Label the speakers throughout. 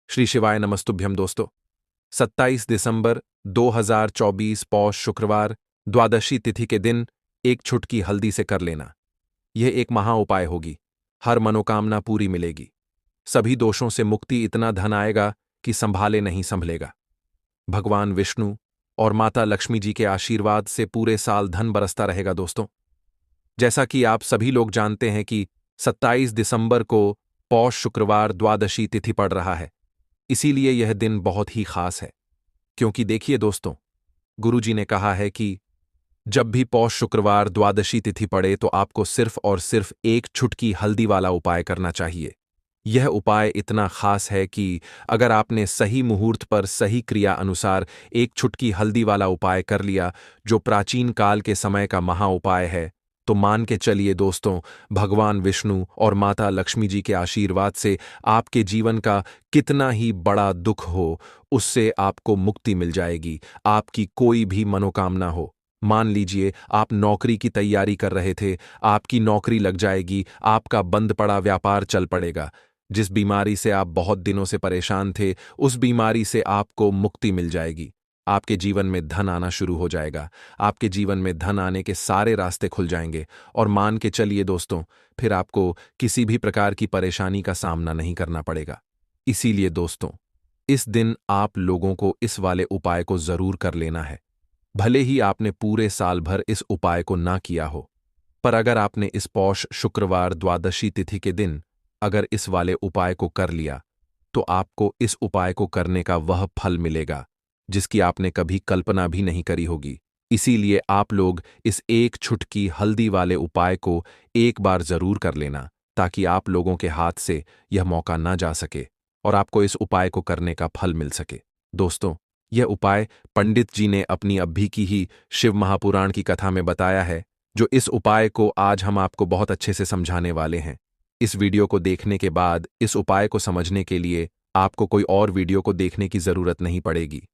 Speaker 1: श्री शिवाय नमस्तुभ्यम दोस्तों। 27 दिसंबर 2024 पौष शुक्रवार द्वादशी तिथि के दिन एक छुटकी हल्दी से कर लेना। यह एक महा उपाय होगी। हर मनोकामना पूरी मिलेगी। सभी दोषों से मुक्ति, इतना धन आएगा कि संभाले नहीं संभलेगा। भगवान विष्णु और माता लक्ष्मी जी के आशीर्वाद से पूरे साल धन बरसता रहेगा दोस्तों। जैसा कि आप सभी लोग जानते हैं कि 27 दिसंबर को पौष शुक्रवार द्वादशी तिथि पड़ रहा है। इसीलिए यह दिन बहुत ही खास है। क्योंकि देखिए दोस्तों, गुरुजी ने कहा है कि जब भी पौष शुक्रवार द्वादशी तिथि पड़े तो आपको सिर्फ और सिर्फ एक छुटकी हल्दी वाला उपाय करना चाहिए। यह उपाय इतना खास है कि अगर आपने सही मुहूर्त पर सही क्रिया अनुसार एक छुटकी हल्दी वाला उपाय कर लिया, जो प्राचीन काल के समय का महा उपाय है, तो मान के चलिए दोस्तों, भगवान विष्णु और माता लक्ष्मी जी के आशीर्वाद से आपके जीवन का कितना ही बड़ा दुख हो, उससे आपको मुक्ति मिल जाएगी। आपकी कोई भी मनोकामना हो, मान लीजिए आप नौकरी की तैयारी कर रहे थे, आपकी नौकरी लग जाएगी, आपका बंद पड़ा व्यापार चल पड़ेगा। जिस बीमारी से आप बहुत दिनों से परेशान थे, उस बीमारी से आपको मुक्ति मिल जाएगी। आपके जीवन में धन आना शुरू हो जाएगा। आपके जीवन में धन आने के सारे रास्ते खुल जाएंगे और मान के चलिए दोस्तों, फिर आपको किसी भी प्रकार की परेशानी का सामना नहीं करना पड़ेगा। इसीलिए दोस्तों, इस दिन आप लोगों को इस वाले उपाय को जरूर कर लेना है। भले ही आपने पूरे साल भर इस उपाय को ना किया हो, पर अगर आपने इस पौष शुक्रवार द्वादशी तिथि के दिन अगर इस वाले उपाय को कर लिया, तो आपको इस उपाय को करने का वह फल मिलेगा जिसकी आपने कभी कल्पना भी नहीं करी होगी। इसीलिए आप लोग इस एक छुटकी हल्दी वाले उपाय को एक बार जरूर कर लेना, ताकि आप लोगों के हाथ से यह मौका ना जा सके और आपको इस उपाय को करने का फल मिल सके। दोस्तों, यह उपाय पंडित जी ने अपनी अभी की ही शिव महापुराण की कथा में बताया है, जो इस उपाय को आज हम आपको बहुत अच्छे से समझाने वाले हैं। इस वीडियो को देखने के बाद इस उपाय को समझने के लिए आपको कोई और वीडियो को देखने की जरूरत नहीं पड़ेगी।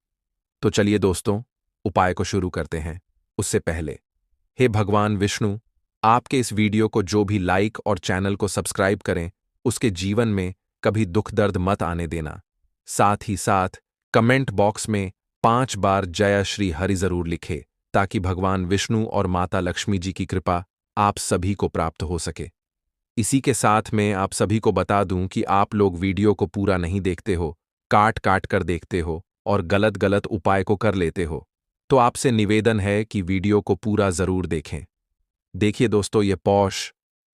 Speaker 1: तो चलिए दोस्तों, उपाय को शुरू करते हैं। उससे पहले, हे भगवान विष्णु, आपके इस वीडियो को जो भी लाइक और चैनल को सब्सक्राइब करें, उसके जीवन में कभी दुख दर्द मत आने देना। साथ ही साथ कमेंट बॉक्स में 5 बार जय श्री हरि जरूर लिखे, ताकि भगवान विष्णु और माता लक्ष्मी जी की कृपा आप सभी को प्राप्त हो सके। इसी के साथ मैं आप सभी को बता दूं कि आप लोग वीडियो को पूरा नहीं देखते हो, काट काट कर देखते हो और गलत गलत उपाय को कर लेते हो। तो आपसे निवेदन है कि वीडियो को पूरा जरूर देखें। देखिए दोस्तों, ये पौष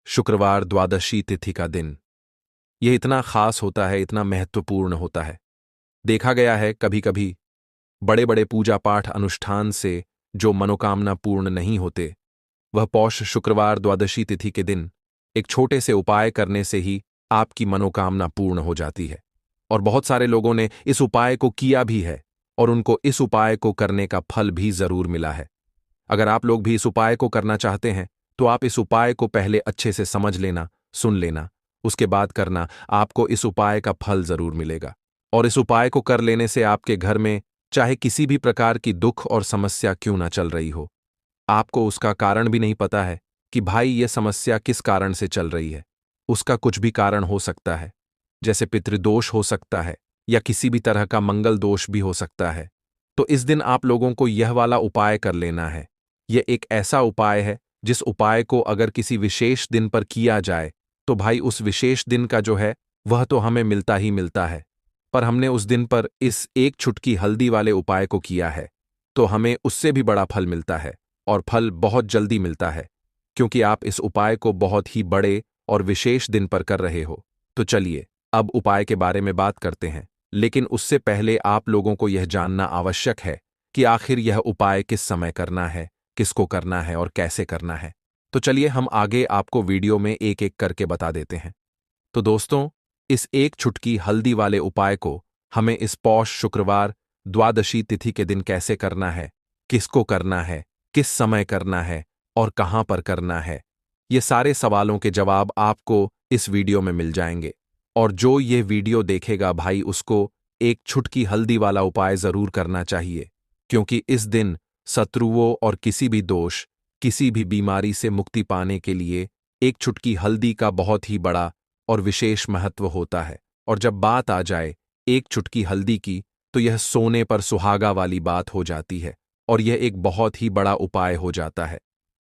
Speaker 1: शुक्रवार द्वादशी तिथि का दिन, यह इतना खास होता है, इतना महत्वपूर्ण होता है। देखा गया है कभी कभी बड़े बड़े पूजा पाठ अनुष्ठान से जो मनोकामना पूर्ण नहीं होते, वह पौष शुक्रवार द्वादशी तिथि के दिन एक छोटे से उपाय करने से ही आपकी मनोकामना पूर्ण हो जाती है। और बहुत सारे लोगों ने इस उपाय को किया भी है और उनको इस उपाय को करने का फल भी जरूर मिला है। अगर आप लोग भी इस उपाय को करना चाहते हैं, तो आप इस उपाय को पहले अच्छे से समझ लेना, सुन लेना, उसके बाद करना। आपको इस उपाय का फल जरूर मिलेगा। और इस उपाय को कर लेने से आपके घर में चाहे किसी भी प्रकार की दुख और समस्या क्यों ना चल रही हो, आपको उसका कारण भी नहीं पता है कि भाई ये समस्या किस कारण से चल रही है, उसका कुछ भी कारण हो सकता है। जैसे पितृदोष हो सकता है या किसी भी तरह का मंगल दोष भी हो सकता है। तो इस दिन आप लोगों को यह वाला उपाय कर लेना है। यह एक ऐसा उपाय है जिस उपाय को अगर किसी विशेष दिन पर किया जाए, तो भाई उस विशेष दिन का जो है वह तो हमें मिलता ही मिलता है। पर हमने उस दिन पर इस एक छुटकी हल्दी वाले उपाय को किया है, तो हमें उससे भी बड़ा फल मिलता है और फल बहुत जल्दी मिलता है, क्योंकि आप इस उपाय को बहुत ही बड़े और विशेष दिन पर कर रहे हो। तो चलिए अब उपाय के बारे में बात करते हैं, लेकिन उससे पहले आप लोगों को यह जानना आवश्यक है कि आखिर यह उपाय किस समय करना है, किसको करना है और कैसे करना है। तो चलिए हम आगे आपको वीडियो में एक एक करके बता देते हैं। तो दोस्तों, इस एक छुटकी हल्दी वाले उपाय को हमें इस पौष शुक्रवार द्वादशी तिथि के दिन कैसे करना है, किसको करना है, किस समय करना है और कहां पर करना है, ये सारे सवालों के जवाब आपको इस वीडियो में मिल जाएंगे। और जो ये वीडियो देखेगा भाई, उसको एक छुटकी हल्दी वाला उपाय जरूर करना चाहिए, क्योंकि इस दिन शत्रुओं और किसी भी दोष, किसी भी बीमारी से मुक्ति पाने के लिए एक छुटकी हल्दी का बहुत ही बड़ा और विशेष महत्व होता है। और जब बात आ जाए एक चुटकी हल्दी की तो यह सोने पर सुहागा वाली बात हो जाती है और यह एक बहुत ही बड़ा उपाय हो जाता है।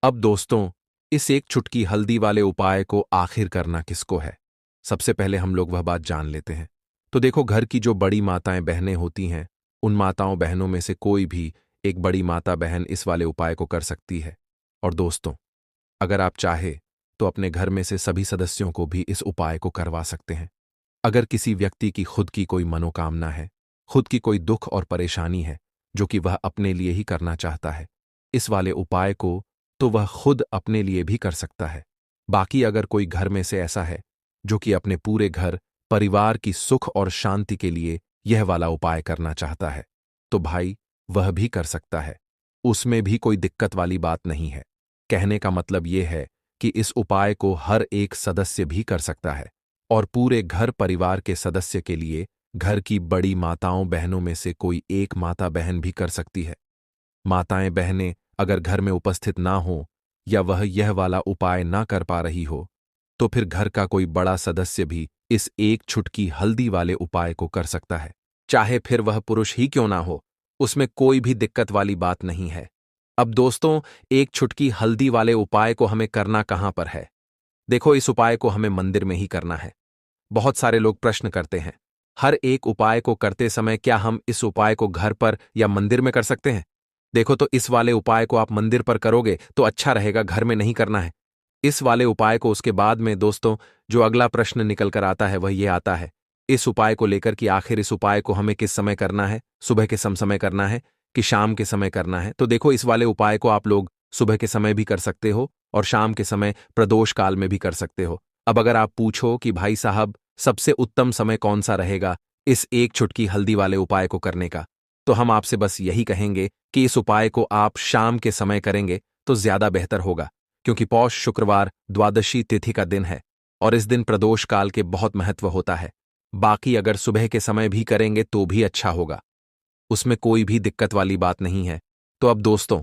Speaker 1: अब दोस्तों, इस एक चुटकी हल्दी वाले उपाय को आखिर करना किसको है? सबसे पहले हम लोग वह बात जान लेते हैं। तो देखो, घर की जो बड़ी माताएं बहनें होती हैं, उन माताओं बहनों में से कोई भी एक बड़ी माता बहन इस वाले उपाय को कर सकती है। और दोस्तों, अगर आप चाहे तो अपने घर में से सभी सदस्यों को भी इस उपाय को करवा सकते हैं। अगर किसी व्यक्ति की खुद की कोई मनोकामना है, खुद की कोई दुख और परेशानी है जो कि वह अपने लिए ही करना चाहता है, इस वाले उपाय को तो वह खुद अपने लिए भी कर सकता है। बाकी अगर कोई घर में से ऐसा है जो कि अपने पूरे घर परिवार की सुख और शांति के लिए यह वाला उपाय करना चाहता है, तो भाई वह भी कर सकता है। उसमें भी कोई दिक्कत वाली बात नहीं है। कहने का मतलब यह है कि इस उपाय को हर एक सदस्य भी कर सकता है और पूरे घर परिवार के सदस्य के लिए घर की बड़ी माताओं बहनों में से कोई एक माता बहन भी कर सकती है। माताएं बहनें अगर घर में उपस्थित ना हो या वह यह वाला उपाय ना कर पा रही हो, तो फिर घर का कोई बड़ा सदस्य भी इस एक चुटकी हल्दी वाले उपाय को कर सकता है। चाहे फिर वह पुरुष ही क्यों ना हो, उसमें कोई भी दिक्कत वाली बात नहीं है। अब दोस्तों, एक चुटकी हल्दी वाले उपाय को हमें करना कहां पर है? देखो, इस उपाय को हमें मंदिर में ही करना है। बहुत सारे लोग प्रश्न करते हैं, हर एक उपाय को करते समय क्या हम इस उपाय को घर पर या मंदिर में कर सकते हैं? देखो, तो इस वाले उपाय को आप मंदिर पर करोगे तो अच्छा रहेगा, घर में नहीं करना है। इस वाले उपाय को उसके बाद में दोस्तों, जो अगला प्रश्न निकल कर आता है वह ये आता है, इस उपाय को लेकर कि आखिर इस उपाय को हमें किस समय करना है? सुबह के समय करना है कि शाम के समय करना है? तो देखो, इस वाले उपाय को आप लोग सुबह के समय भी कर सकते हो और शाम के समय प्रदोष काल में भी कर सकते हो। अब अगर आप पूछो कि भाई साहब, सबसे उत्तम समय कौन सा रहेगा इस एक चुटकी हल्दी वाले उपाय को करने का, तो हम आपसे बस यही कहेंगे कि इस उपाय को आप शाम के समय करेंगे तो ज्यादा बेहतर होगा, क्योंकि पौष शुक्रवार द्वादशी तिथि का दिन है और इस दिन प्रदोष काल के बहुत महत्व होता है। बाकी अगर सुबह के समय भी करेंगे तो भी अच्छा होगा, उसमें कोई भी दिक्कत वाली बात नहीं है। तो अब दोस्तों,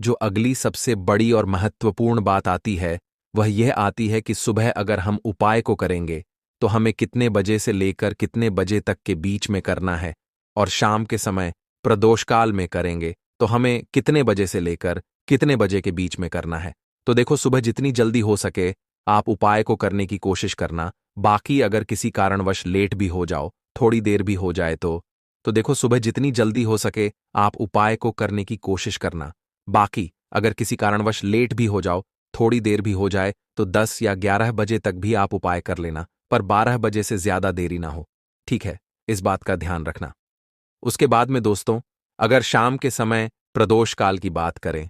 Speaker 1: जो अगली सबसे बड़ी और महत्वपूर्ण बात आती है वह यह आती है कि सुबह अगर हम उपाय को करेंगे तो हमें कितने बजे से लेकर कितने बजे तक के बीच में करना है, और शाम के समय प्रदोषकाल में करेंगे तो हमें कितने बजे से लेकर कितने बजे के बीच में करना है। तो देखो, सुबह जितनी जल्दी हो सके आप उपाय को करने की कोशिश करना। बाकी अगर किसी कारणवश लेट भी हो जाओ, थोड़ी देर भी हो जाए तो देखो, सुबह जितनी जल्दी हो सके आप उपाय को करने की कोशिश करना। बाकी अगर किसी कारणवश लेट भी हो जाओ, थोड़ी देर भी हो जाए, तो 10 या 11 बजे तक भी आप उपाय कर लेना, पर 12 बजे से ज्यादा देरी ना हो। ठीक है, इस बात का ध्यान रखना। उसके बाद में दोस्तों, अगर शाम के समय प्रदोष काल की बात करें,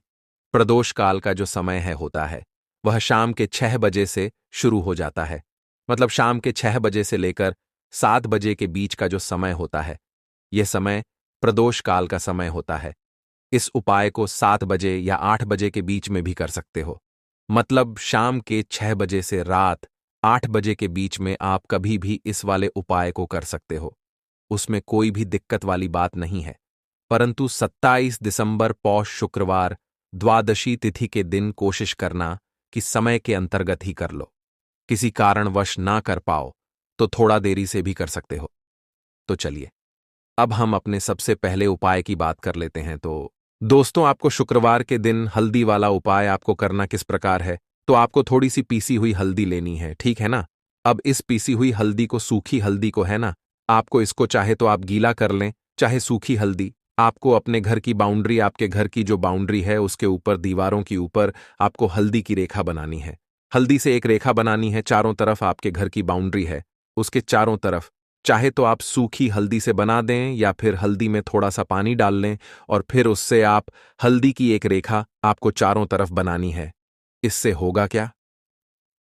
Speaker 1: प्रदोष काल का जो समय होता है वह शाम के 6 बजे से शुरू हो जाता है। मतलब शाम के 6 बजे से लेकर 7 बजे के बीच का जो समय होता है, यह समय प्रदोष काल का समय होता है। इस उपाय को 7 बजे या 8 बजे के बीच में भी कर सकते हो। मतलब शाम के 6 बजे से रात 8 बजे के बीच में आप कभी भी इस वाले उपाय को कर सकते हो, उसमें कोई भी दिक्कत वाली बात नहीं है। परंतु 27 दिसंबर पौष शुक्रवार द्वादशी तिथि के दिन कोशिश करना कि समय के अंतर्गत ही कर लो। किसी कारणवश ना कर पाओ तो थोड़ा देरी से भी कर सकते हो। तो चलिए, अब हम अपने सबसे पहले उपाय की बात कर लेते हैं। तो दोस्तों, आपको शुक्रवार के दिन हल्दी वाला उपाय आपको करना किस प्रकार है? तो आपको थोड़ी सी पीसी हुई हल्दी लेनी है, ठीक है ना? अब इस पीसी हुई हल्दी को, सूखी हल्दी को है ना, आपको इसको चाहे तो आप गीला कर लें, चाहे सूखी हल्दी। आपको अपने घर की बाउंड्री, आपके घर की जो बाउंड्री है उसके ऊपर, दीवारों के ऊपर आपको हल्दी की रेखा बनानी है। हल्दी से एक रेखा बनानी है, चारों तरफ आपके घर की बाउंड्री है उसके चारों तरफ। चाहे तो आप सूखी हल्दी से बना दें या फिर हल्दी में थोड़ा सा पानी डाल लें और फिर उससे आप हल्दी की एक रेखा आपको चारों तरफ बनानी है। इससे होगा क्या?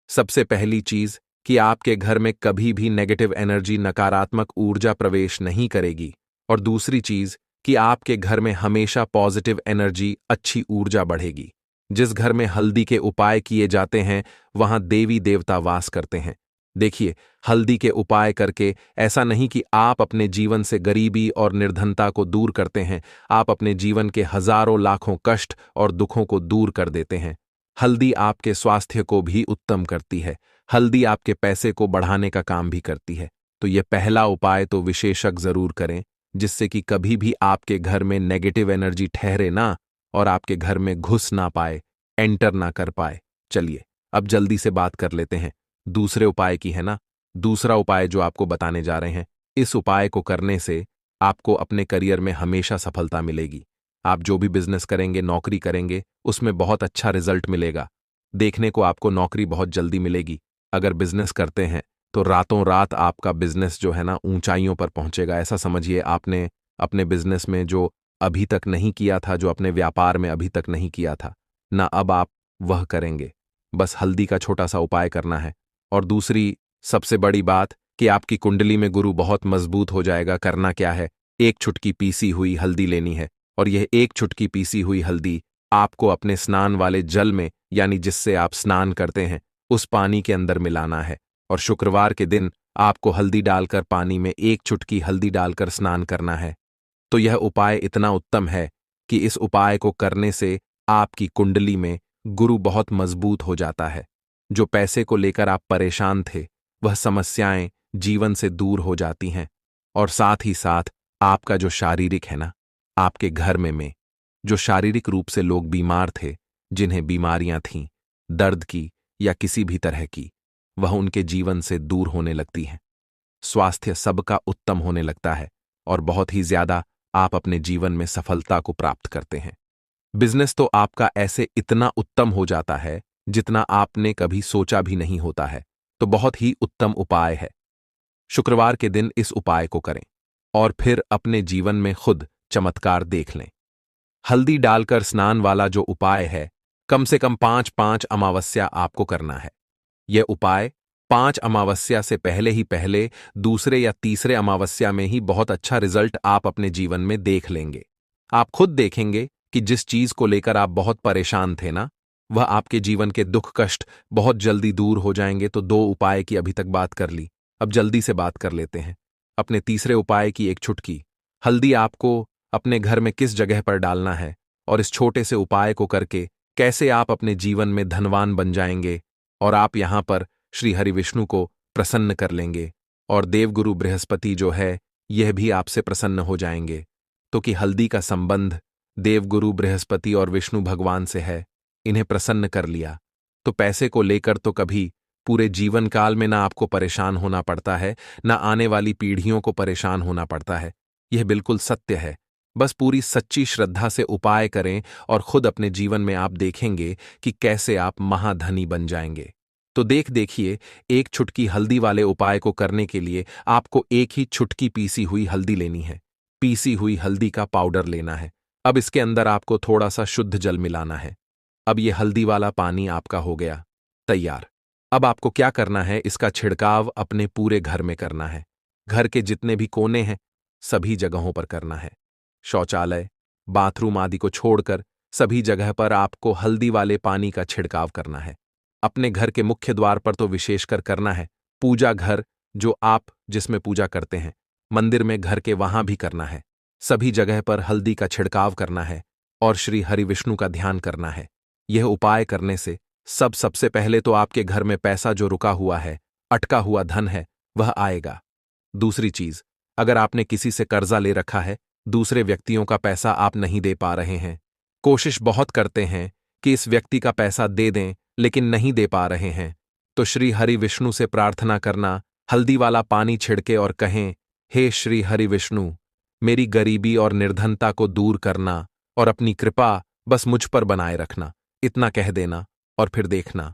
Speaker 1: सबसे पहली चीज कि आपके घर में कभी भी नेगेटिव एनर्जी, नकारात्मक ऊर्जा प्रवेश नहीं करेगी, और दूसरी चीज कि आपके घर में हमेशा पॉजिटिव एनर्जी, अच्छी ऊर्जा बढ़ेगी। जिस घर में हल्दी के उपाय किए जाते हैं वहां देवी देवता वास करते हैं। देखिए, हल्दी के उपाय करके ऐसा नहीं कि आप अपने जीवन से गरीबी और निर्धनता को दूर करते हैं, आप अपने जीवन के हजारों लाखों कष्ट और दुखों को दूर कर देते हैं। हल्दी आपके स्वास्थ्य को भी उत्तम करती है। हल्दी आपके पैसे को बढ़ाने का काम भी करती है। तो यह पहला उपाय तो विशेषज्ञ जरूर करें, जिससे कि कभी भी आपके घर में नेगेटिव एनर्जी ठहरे ना और आपके घर में घुस ना पाए, एंटर ना कर पाए। चलिए अब जल्दी से बात कर लेते हैं दूसरे उपाय की, है ना। दूसरा उपाय जो आपको बताने जा रहे हैं, इस उपाय को करने से आपको अपने करियर में हमेशा सफलता मिलेगी। आप जो भी बिजनेस करेंगे, नौकरी करेंगे, उसमें बहुत अच्छा रिजल्ट मिलेगा। देखने को आपको नौकरी बहुत जल्दी मिलेगी। अगर बिजनेस करते हैं तो रातों रात आपका बिजनेस जो है ना ऊंचाइयों पर पहुंचेगा। ऐसा समझिए आपने अपने बिजनेस में जो अभी तक नहीं किया था, जो अपने व्यापार में अभी तक नहीं किया था ना, अब आप वह करेंगे। बस हल्दी का छोटा सा उपाय करना है। और दूसरी सबसे बड़ी बात कि आपकी कुंडली में गुरु बहुत मजबूत हो जाएगा। करना क्या है, एक चुटकी पीसी हुई हल्दी लेनी है और यह एक चुटकी पीसी हुई हल्दी आपको अपने स्नान वाले जल में, यानी जिससे आप स्नान करते हैं, उस पानी के अंदर मिलाना है। और शुक्रवार के दिन आपको हल्दी डालकर पानी में एक चुटकी हल्दी डालकर स्नान करना है। तो यह उपाय इतना उत्तम है कि इस उपाय को करने से आपकी कुंडली में गुरु बहुत मजबूत हो जाता है। जो पैसे को लेकर आप परेशान थे, वह समस्याएं जीवन से दूर हो जाती हैं। और साथ ही साथ आपका जो शारीरिक है ना, आपके घर में जो शारीरिक रूप से लोग बीमार थे, जिन्हें बीमारियां थीं, दर्द की या किसी भी तरह की, वह उनके जीवन से दूर होने लगती हैं। स्वास्थ्य सबका उत्तम होने लगता है और बहुत ही ज्यादा आप अपने जीवन में सफलता को प्राप्त करते हैं। बिजनेस तो आपका ऐसे इतना उत्तम हो जाता है जितना आपने कभी सोचा भी नहीं होता है। तो बहुत ही उत्तम उपाय है। शुक्रवार के दिन इस उपाय को करें और फिर अपने जीवन में खुद चमत्कार देख लें। हल्दी डालकर स्नान वाला जो उपाय है, कम से कम 5-5 अमावस्या आपको करना है। यह उपाय 5 अमावस्या से पहले दूसरे या तीसरे अमावस्या में ही बहुत अच्छा रिजल्ट आप अपने जीवन में देख लेंगे। आप खुद देखेंगे कि जिस चीज को लेकर आप बहुत परेशान थे ना, वह आपके जीवन के दुख कष्ट बहुत जल्दी दूर हो जाएंगे। तो 2 उपाय की अभी तक बात कर ली, अब जल्दी से बात कर लेते हैं अपने तीसरे उपाय की। एक चुटकी हल्दी आपको अपने घर में किस जगह पर डालना है और इस छोटे से उपाय को करके कैसे आप अपने जीवन में धनवान बन जाएंगे और आप यहां पर श्री हरि विष्णु को प्रसन्न कर लेंगे और देवगुरु बृहस्पति जो है यह भी आपसे प्रसन्न हो जाएंगे। तो कि हल्दी का संबंध देवगुरु बृहस्पति और विष्णु भगवान से है, इन्हें प्रसन्न कर लिया तो पैसे को लेकर तो कभी पूरे जीवन काल में ना आपको परेशान होना पड़ता है, ना आने वाली पीढ़ियों को परेशान होना पड़ता है। यह बिल्कुल सत्य है। बस पूरी सच्ची श्रद्धा से उपाय करें और खुद अपने जीवन में आप देखेंगे कि कैसे आप महाधनी बन जाएंगे। तो देखिए, एक चुटकी हल्दी वाले उपाय को करने के लिए आपको एक ही चुटकी पीसी हुई हल्दी लेनी है। पीसी हुई हल्दी का पाउडर लेना है। अब इसके अंदर आपको थोड़ा सा शुद्ध जल मिलाना है। अब यह हल्दी वाला पानी आपका हो गया तैयार। अब आपको क्या करना है, इसका छिड़काव अपने पूरे घर में करना है। घर के जितने भी कोने हैं, सभी जगहों पर करना है। शौचालय, बाथरूम आदि को छोड़कर सभी जगह पर आपको हल्दी वाले पानी का छिड़काव करना है। अपने घर के मुख्य द्वार पर तो विशेषकर करना है। पूजा घर जो आप जिसमें पूजा करते हैं, मंदिर में घर के वहां भी करना है। सभी जगह पर हल्दी का छिड़काव करना है और श्री हरि विष्णु का ध्यान करना है। यह उपाय करने से सबसे पहले तो आपके घर में पैसा जो रुका हुआ है, अटका हुआ धन है, वह आएगा। दूसरी चीज, अगर आपने किसी से कर्जा ले रखा है, दूसरे व्यक्तियों का पैसा आप नहीं दे पा रहे हैं, कोशिश बहुत करते हैं कि इस व्यक्ति का पैसा दे दें लेकिन नहीं दे पा रहे हैं, तो श्री हरि विष्णु से प्रार्थना करना, हल्दी वाला पानी छिड़के और कहें, हे श्री हरि विष्णु, मेरी गरीबी और निर्धनता को दूर करना और अपनी कृपा बस मुझ पर बनाए रखना। इतना कह देना और फिर देखना,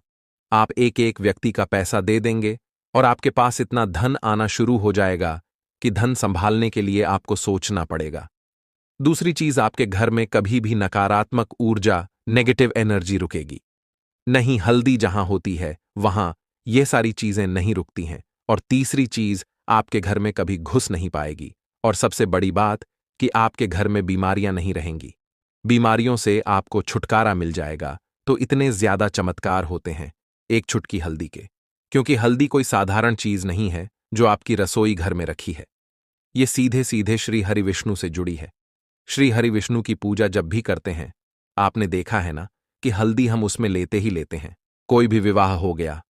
Speaker 1: आप एक एक व्यक्ति का पैसा दे देंगे और आपके पास इतना धन आना शुरू हो जाएगा कि धन संभालने के लिए आपको सोचना पड़ेगा। दूसरी चीज, आपके घर में कभी भी नकारात्मक ऊर्जा, नेगेटिव एनर्जी रुकेगी नहीं। हल्दी जहां होती है वहां ये सारी चीजें नहीं रुकती हैं। और तीसरी चीज, आपके घर में कभी घुस नहीं पाएगी। और सबसे बड़ी बात कि आपके घर में बीमारियां नहीं रहेंगी। बीमारियों से आपको छुटकारा मिल जाएगा। तो इतने ज्यादा चमत्कार होते हैं एक चुटकी हल्दी के, क्योंकि हल्दी कोई साधारण चीज नहीं है जो आपकी रसोई घर में रखी है। ये सीधे सीधे श्री हरि विष्णु से जुड़ी है। श्री हरि विष्णु की पूजा जब भी करते हैं, आपने देखा है ना कि हल्दी हम उसमें लेते ही लेते हैं। कोई भी विवाह हो गया,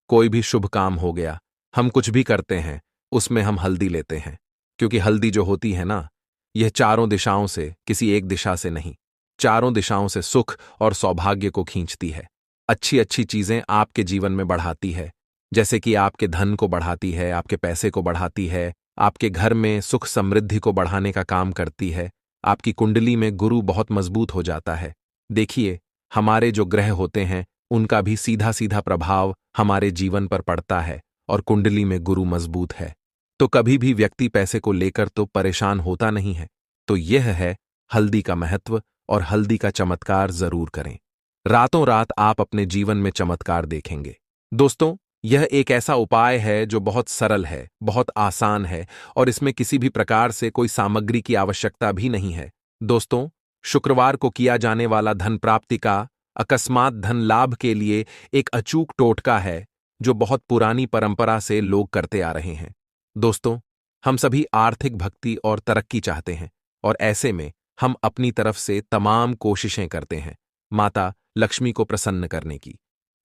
Speaker 1: कोई भी शुभ काम हो गया, हम कुछ भी करते हैं उसमें हम हल्दी लेते हैं, क्योंकि हल्दी जो होती है ना, यह चारों दिशाओं से, किसी एक दिशा से नहीं, चारों दिशाओं से सुख और सौभाग्य को खींचती है। अच्छी अच्छी चीजें आपके जीवन में बढ़ाती है, जैसे कि आपके धन को बढ़ाती है, आपके पैसे को बढ़ाती है, आपके घर में सुख समृद्धि को बढ़ाने का काम करती है। आपकी कुंडली में गुरु बहुत मजबूत हो जाता है। देखिए, हमारे जो ग्रह होते हैं उनका भी सीधा सीधा प्रभाव हमारे जीवन पर पड़ता है, और कुंडली में गुरु मजबूत है तो कभी भी व्यक्ति पैसे को लेकर तो परेशान होता नहीं है। तो यह है हल्दी का महत्व, और हल्दी का चमत्कार जरूर करें। रातों रात आप अपने जीवन में चमत्कार देखेंगे। दोस्तों, यह एक ऐसा उपाय है जो बहुत सरल है, बहुत आसान है, और इसमें किसी भी प्रकार से कोई सामग्री की आवश्यकता भी नहीं है। दोस्तों, शुक्रवार को किया जाने वाला धन प्राप्ति का, अकस्मात धन लाभ के लिए एक अचूक टोटका है जो बहुत पुरानी परंपरा से लोग करते आ रहे हैं। दोस्तों, हम सभी आर्थिक भक्ति और तरक्की चाहते हैं, और ऐसे में हम अपनी तरफ से तमाम कोशिशें करते हैं माता लक्ष्मी को प्रसन्न करने की,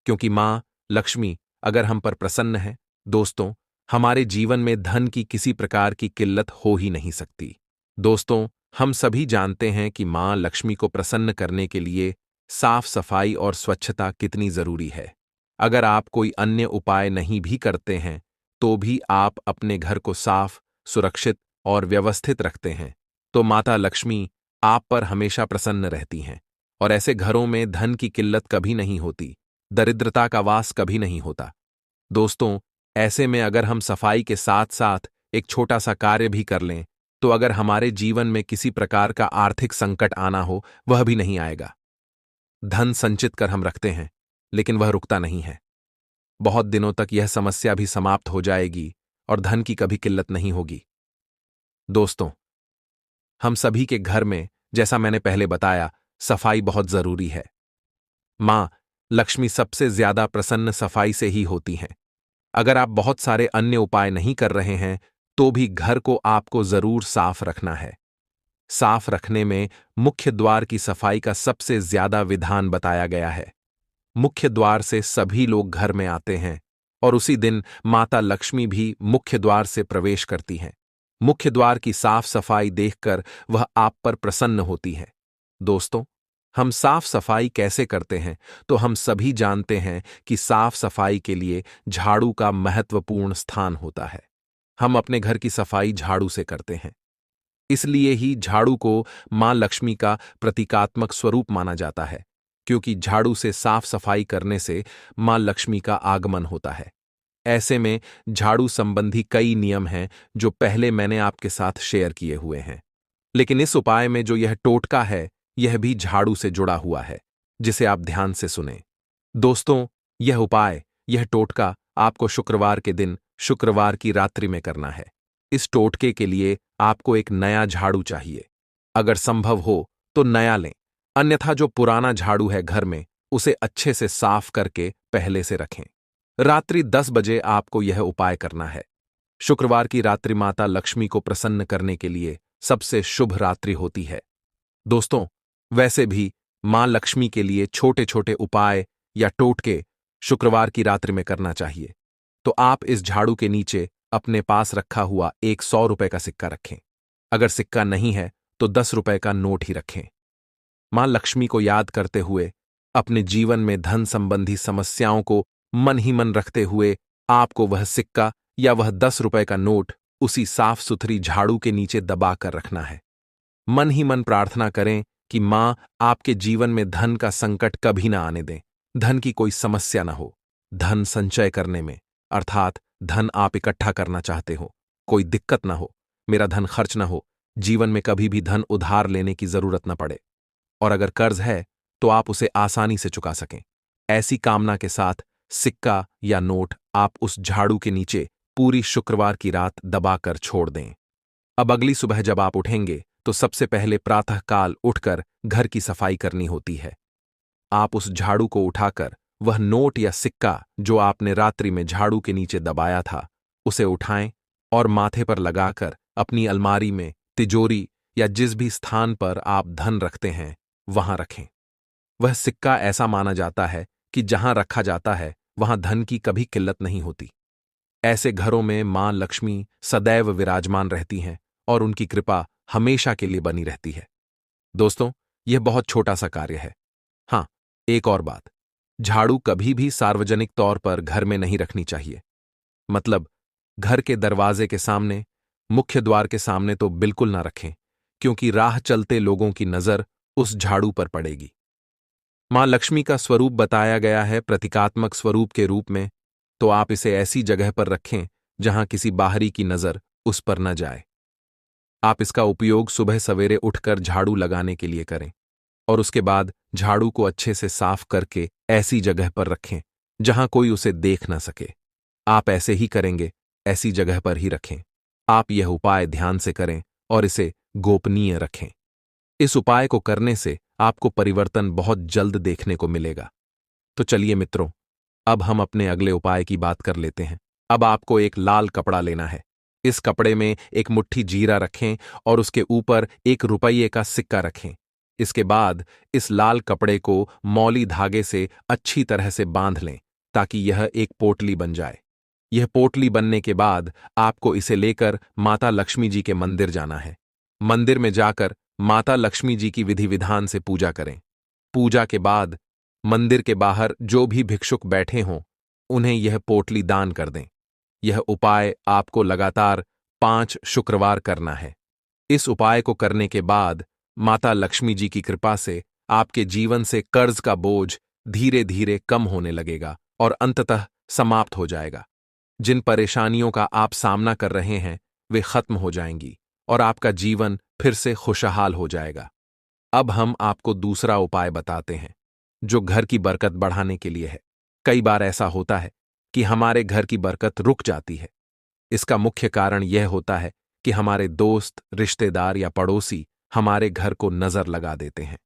Speaker 1: क्योंकि मां लक्ष्मी अगर हम पर प्रसन्न है, दोस्तों, हमारे जीवन में धन की किसी प्रकार की किल्लत हो ही नहीं सकती। दोस्तों, हम सभी जानते हैं कि मां लक्ष्मी को प्रसन्न करने के लिए साफ सफाई और स्वच्छता कितनी जरूरी है। अगर आप कोई अन्य उपाय नहीं भी करते हैं तो भी आप अपने घर को साफ, सुरक्षित और व्यवस्थित रखते हैं, तो माता लक्ष्मी आप पर हमेशा प्रसन्न रहती हैं, और ऐसे घरों में धन की किल्लत कभी नहीं होती, दरिद्रता का वास कभी नहीं होता। दोस्तों, ऐसे में अगर हम सफाई के साथ साथ एक छोटा सा कार्य भी कर लें, तो अगर हमारे जीवन में किसी प्रकार का आर्थिक संकट आना हो, वह भी नहीं आएगा। धन संचित कर हम रखते हैं, लेकिन वह रुकता नहीं है। बहुत दिनों तक यह समस्या भी समाप्त हो जाएगी और धन की कभी किल्लत नहीं होगी। दोस्तों, हम सभी के घर में, जैसा मैंने पहले बताया, सफाई बहुत जरूरी है। मां लक्ष्मी सबसे ज्यादा प्रसन्न सफाई से ही होती हैं। अगर आप बहुत सारे अन्य उपाय नहीं कर रहे हैं तो भी घर को आपको जरूर साफ रखना है। साफ रखने में मुख्य द्वार की सफाई का सबसे ज्यादा विधान बताया गया है। मुख्य द्वार से सभी लोग घर में आते हैं, और उसी दिन माता लक्ष्मी भी मुख्य द्वार से प्रवेश करती हैं। मुख्य द्वार की साफ सफाई देखकर वह आप पर प्रसन्न होती है। दोस्तों, हम साफ सफाई कैसे करते हैं, तो हम सभी जानते हैं कि साफ सफाई के लिए झाड़ू का महत्वपूर्ण स्थान होता है। हम अपने घर की सफाई झाड़ू से करते हैं, इसलिए ही झाड़ू को मां लक्ष्मी का प्रतीकात्मक स्वरूप माना जाता है, क्योंकि झाड़ू से साफ सफाई करने से मां लक्ष्मी का आगमन होता है। ऐसे में झाड़ू संबंधी कई नियम हैं जो पहले मैंने आपके साथ शेयर किए हुए हैं, लेकिन इस उपाय में जो यह टोटका है, यह भी झाड़ू से जुड़ा हुआ है, जिसे आप ध्यान से सुनें। दोस्तों, यह उपाय, यह टोटका आपको शुक्रवार के दिन, शुक्रवार की रात्रि में करना है। इस टोटके के लिए आपको एक नया झाड़ू चाहिए। अगर संभव हो तो नया लें, अन्यथा जो पुराना झाड़ू है घर में, उसे अच्छे से साफ करके पहले से रखें। रात्रि 10 बजे आपको यह उपाय करना है। शुक्रवार की रात्रि माता लक्ष्मी को प्रसन्न करने के लिए सबसे शुभ रात्रि होती है। दोस्तों, वैसे भी मां लक्ष्मी के लिए छोटे छोटे उपाय या टोटके शुक्रवार की रात्रि में करना चाहिए। तो आप इस झाड़ू के नीचे अपने पास रखा हुआ एक 100 रुपए का सिक्का रखें। अगर सिक्का नहीं है तो 10 रुपए का नोट ही रखें। मां लक्ष्मी को याद करते हुए, अपने जीवन में धन संबंधी समस्याओं को मन ही मन रखते हुए, आपको वह सिक्का या वह 10 रुपए का नोट उसी साफ सुथरी झाड़ू के नीचे दबा कर रखना है। मन ही मन प्रार्थना करें कि मां आपके जीवन में धन का संकट कभी ना आने दें, धन की कोई समस्या ना हो। धन संचय करने में, अर्थात धन आप इकट्ठा करना चाहते हो, कोई दिक्कत ना हो, मेरा धन खर्च ना हो, जीवन में कभी भी धन उधार लेने की जरूरत ना पड़े, और अगर कर्ज है तो आप उसे आसानी से चुका सकें। ऐसी कामना के साथ सिक्का या नोट आप उस झाड़ू के नीचे पूरी शुक्रवार की रात दबाकर छोड़ दें। अब अगली सुबह जब आप उठेंगे तो सबसे पहले प्रातःकाल उठकर घर की सफाई करनी होती है। आप उस झाड़ू को उठाकर वह नोट या सिक्का जो आपने रात्रि में झाड़ू के नीचे दबाया था, उसे उठाएं और माथे पर लगाकर अपनी अलमारी में, तिजोरी या जिस भी स्थान पर आप धन रखते हैं वहां रखें। वह सिक्का ऐसा माना जाता है कि जहां रखा जाता है वहां धन की कभी किल्लत नहीं होती। ऐसे घरों में मां लक्ष्मी सदैव विराजमान रहती हैं और उनकी कृपा हमेशा के लिए बनी रहती है। दोस्तों, यह बहुत छोटा सा कार्य है। हाँ, एक और बात, झाड़ू कभी भी सार्वजनिक तौर पर घर में नहीं रखनी चाहिए। मतलब घर के दरवाजे के सामने, मुख्य द्वार के सामने तो बिल्कुल ना रखें, क्योंकि राह चलते लोगों की नजर उस झाड़ू पर पड़ेगी। मां लक्ष्मी का स्वरूप बताया गया है प्रतीकात्मक स्वरूप के रूप में, तो आप इसे ऐसी जगह पर रखें जहां किसी बाहरी की नजर उस पर न जाए। आप इसका उपयोग सुबह सवेरे उठकर झाड़ू लगाने के लिए करें और उसके बाद झाड़ू को अच्छे से साफ करके ऐसी जगह पर रखें जहां कोई उसे देख न सके। आप ऐसे ही करेंगे, ऐसी जगह पर ही रखें। आप यह उपाय ध्यान से करें और इसे गोपनीय रखें। इस उपाय को करने से आपको परिवर्तन बहुत जल्द देखने को मिलेगा। तो चलिए मित्रों, अब हम अपने अगले उपाय की बात कर लेते हैं। अब आपको एक लाल कपड़ा लेना है। इस कपड़े में एक मुट्ठी जीरा रखें और उसके ऊपर 1 रुपये का सिक्का रखें। इसके बाद इस लाल कपड़े को मौली धागे से अच्छी तरह से बांध लें ताकि यह एक पोटली बन जाए। यह पोटली बनने के बाद आपको इसे लेकर माता लक्ष्मी जी के मंदिर जाना है। मंदिर में जाकर माता लक्ष्मी जी की विधि विधान से पूजा करें। पूजा के बाद मंदिर के बाहर जो भी भिक्षुक बैठे हों, उन्हें यह पोटली दान कर दें। यह उपाय आपको लगातार 5 शुक्रवार करना है। इस उपाय को करने के बाद माता लक्ष्मी जी की कृपा से आपके जीवन से कर्ज का बोझ धीरे धीरे कम होने लगेगा और अंततः समाप्त हो जाएगा। जिन परेशानियों का आप सामना कर रहे हैं वे खत्म हो जाएंगी और आपका जीवन फिर से खुशहाल हो जाएगा। अब हम आपको दूसरा उपाय बताते हैं जो घर की बरकत बढ़ाने के लिए है। कई बार ऐसा होता है कि हमारे घर की बरकत रुक जाती है। इसका मुख्य कारण यह होता है कि हमारे दोस्त, रिश्तेदार या पड़ोसी हमारे घर को नजर लगा देते हैं।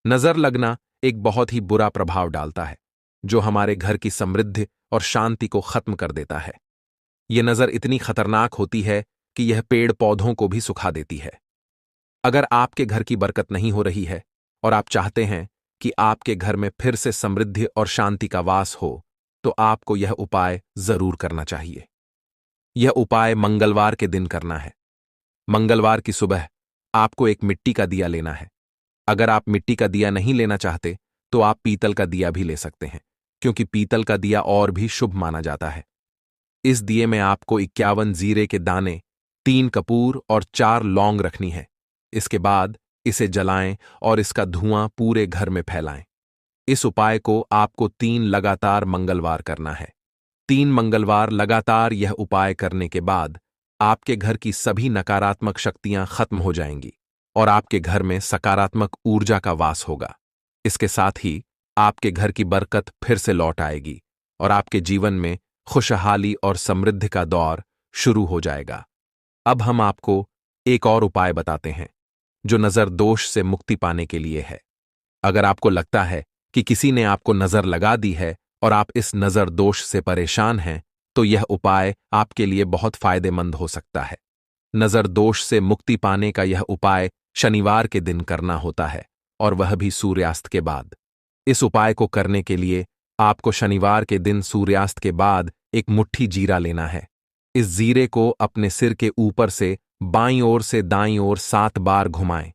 Speaker 1: नजर लगना एक बहुत ही बुरा प्रभाव डालता है जो हमारे घर की समृद्धि और शांति को खत्म कर देता है। यह नजर इतनी खतरनाक होती है कि यह पेड़ पौधों को भी सुखा देती है। अगर आपके घर की बरकत नहीं हो रही है और आप चाहते हैं कि आपके घर में फिर से समृद्धि और शांति का वास हो, तो आपको यह उपाय जरूर करना चाहिए। यह उपाय मंगलवार के दिन करना है। मंगलवार की सुबह आपको एक मिट्टी का दिया लेना है। अगर आप मिट्टी का दिया नहीं लेना चाहते तो आप पीतल का दिया भी ले सकते हैं, क्योंकि पीतल का दिया और भी शुभ माना जाता है। इस दिए में आपको 51 जीरे के दाने, 3 कपूर और 4 लौंग रखनी है। इसके बाद इसे जलाएं और इसका धुआं पूरे घर में फैलाएं। इस उपाय को आपको 3 लगातार मंगलवार करना है। 3 मंगलवार लगातार यह उपाय करने के बाद आपके घर की सभी नकारात्मक शक्तियां खत्म हो जाएंगी और आपके घर में सकारात्मक ऊर्जा का वास होगा। इसके साथ ही आपके घर की बरकत फिर से लौट आएगी और आपके जीवन में खुशहाली और समृद्धि का दौर शुरू हो जाएगा। अब हम आपको एक और उपाय बताते हैं जो नजर दोष से मुक्ति पाने के लिए है। अगर आपको लगता है कि किसी ने आपको नजर लगा दी है और आप इस नजर दोष से परेशान हैं, तो यह उपाय आपके लिए बहुत फायदेमंद हो सकता है। नजर दोष से मुक्ति पाने का यह उपाय शनिवार के दिन करना होता है और वह भी सूर्यास्त के बाद। इस उपाय को करने के लिए आपको शनिवार के दिन सूर्यास्त के बाद एक मुट्ठी जीरा लेना है। इस जीरे को अपने सिर के ऊपर से बाईं ओर से दाईं ओर 7 बार घुमाएं।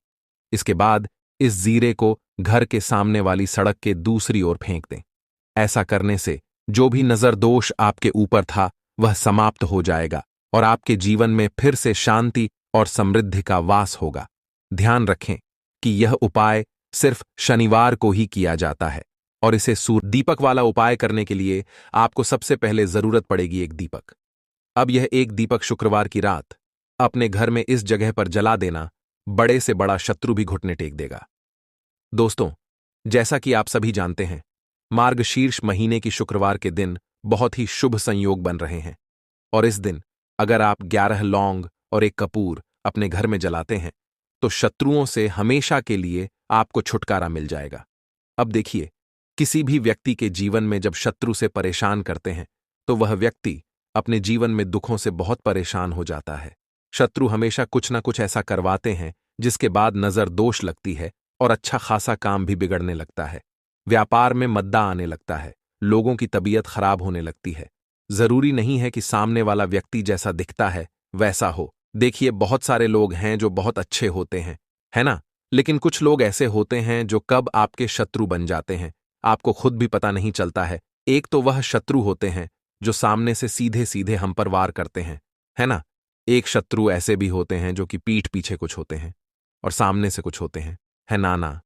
Speaker 1: इसके बाद इस जीरे को घर के सामने वाली सड़क के दूसरी ओर फेंक दें। ऐसा करने से जो भी नजर दोष आपके ऊपर था वह समाप्त हो जाएगा और आपके जीवन में फिर से शांति और समृद्धि का वास होगा। ध्यान रखें कि यह उपाय सिर्फ शनिवार को ही किया जाता है और इसे सूर्य दीपक वाला उपाय करने के लिए आपको सबसे पहले जरूरत पड़ेगी एक दीपक। अब यह एक दीपक शुक्रवार की रात अपने घर में इस जगह पर जला देना, बड़े से बड़ा शत्रु भी घुटने टेक देगा। दोस्तों, जैसा कि आप सभी जानते हैं, मार्गशीर्ष महीने की शुक्रवार के दिन बहुत ही शुभ संयोग बन रहे हैं और इस दिन अगर आप 11 लौंग और 1 कपूर अपने घर में जलाते हैं तो शत्रुओं से हमेशा के लिए आपको छुटकारा मिल जाएगा। अब देखिए, किसी भी व्यक्ति के जीवन में जब शत्रु से परेशान करते हैं तो वह व्यक्ति अपने जीवन में दुखों से बहुत परेशान हो जाता है। शत्रु हमेशा कुछ ना कुछ ऐसा करवाते हैं जिसके बाद नजर दोष लगती है और अच्छा खासा काम भी बिगड़ने लगता है। व्यापार में मद्दा आने लगता है, लोगों की तबीयत खराब होने लगती है। जरूरी नहीं है कि सामने वाला व्यक्ति जैसा दिखता है वैसा हो। देखिए, बहुत सारे लोग हैं जो बहुत अच्छे होते हैं, है ना? लेकिन कुछ लोग ऐसे होते हैं जो कब आपके शत्रु बन जाते हैं, आपको खुद भी पता नहीं चलता है। एक तो वह शत्रु होते हैं जो सामने से सीधे सीधे हम पर वार करते हैं, है ना? एक शत्रु ऐसे भी होते हैं जो कि पीठ पीछे कुछ होते हैं और सामने से कुछ होते हैं, है ना ना?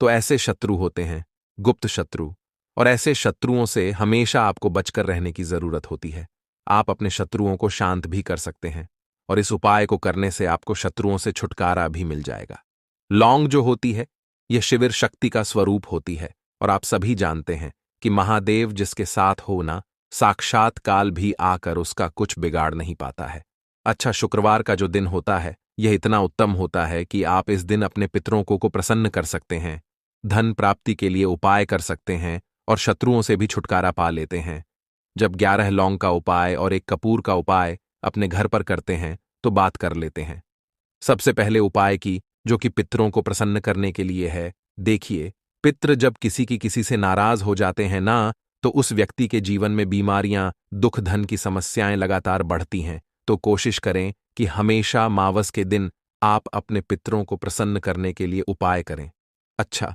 Speaker 1: तो ऐसे शत्रु होते हैं गुप्त शत्रु, और ऐसे शत्रुओं से हमेशा आपको बचकर रहने की जरूरत होती है। आप अपने शत्रुओं को शांत भी कर सकते हैं, और इस उपाय को करने से आपको शत्रुओं से छुटकारा भी मिल जाएगा। लौंग जो होती है, यह शिविर शक्ति का स्वरूप होती है, और आप सभी जानते हैं कि महादेव जिसके साथ हो ना, साक्षात काल भी आकर उसका कुछ बिगाड़ नहीं पाता है। अच्छा, शुक्रवार का जो दिन होता है यह इतना उत्तम होता है कि आप इस दिन अपने पितरों को प्रसन्न कर सकते हैं, धन प्राप्ति के लिए उपाय कर सकते हैं और शत्रुओं से भी छुटकारा पा लेते हैं। जब 11 लौंग का उपाय और एक कपूर का उपाय अपने घर पर करते हैं तो बात कर लेते हैं। सबसे पहले उपाय की, जो कि पितरों को प्रसन्न करने के लिए है। देखिए, पितृ जब किसी की किसी से नाराज हो जाते हैं ना, तो उस व्यक्ति के जीवन में बीमारियां, दुख, धन की समस्याएं लगातार बढ़ती हैं। तो कोशिश करें कि हमेशा मावस के दिन आप अपने पितरों को प्रसन्न करने के लिए उपाय करें। अच्छा,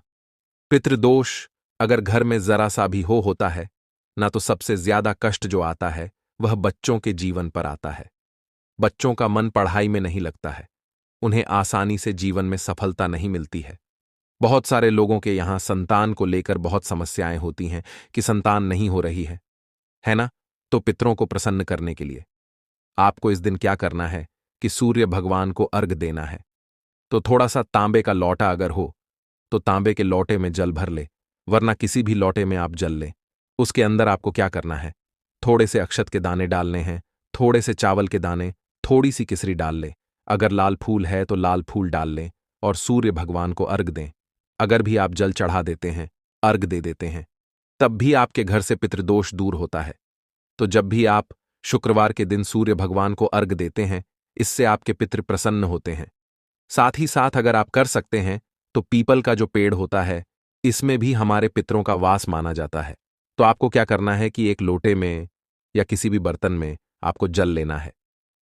Speaker 1: पितृदोष अगर घर में जरा सा भी होता है ना, तो सबसे ज्यादा कष्ट जो आता है वह बच्चों के जीवन पर आता है। बच्चों का मन पढ़ाई में नहीं लगता है, उन्हें आसानी से जीवन में सफलता नहीं मिलती है। बहुत सारे लोगों के यहां संतान को लेकर बहुत समस्याएं होती हैं कि संतान नहीं हो रही है ना? तो पितरों को प्रसन्न करने के लिए आपको इस दिन क्या करना है कि सूर्य भगवान को अर्घ देना है। तो थोड़ा सा तांबे का लौटा अगर हो तो तांबे के लौटे में जल भर ले, वरना किसी भी लौटे में आप जल लें। उसके अंदर आपको क्या करना है, थोड़े से अक्षत के दाने डालने हैं, थोड़े से चावल के दाने, थोड़ी सी किसरी डाल लें। अगर लाल फूल है तो लाल फूल डाल लें और सूर्य भगवान को अर्घ दें। अगर भी आप जल चढ़ा देते हैं, अर्घ दे देते हैं, तब भी आपके घर से पितृदोष दूर होता है। तो जब भी आप शुक्रवार के दिन सूर्य भगवान को अर्घ देते हैं, इससे आपके पितृ प्रसन्न होते हैं। साथ ही साथ अगर आप कर सकते हैं तो पीपल का जो पेड़ होता है, इसमें भी हमारे पितरों का वास माना जाता है। तो आपको क्या करना है कि एक लोटे में या किसी भी बर्तन में आपको जल लेना है।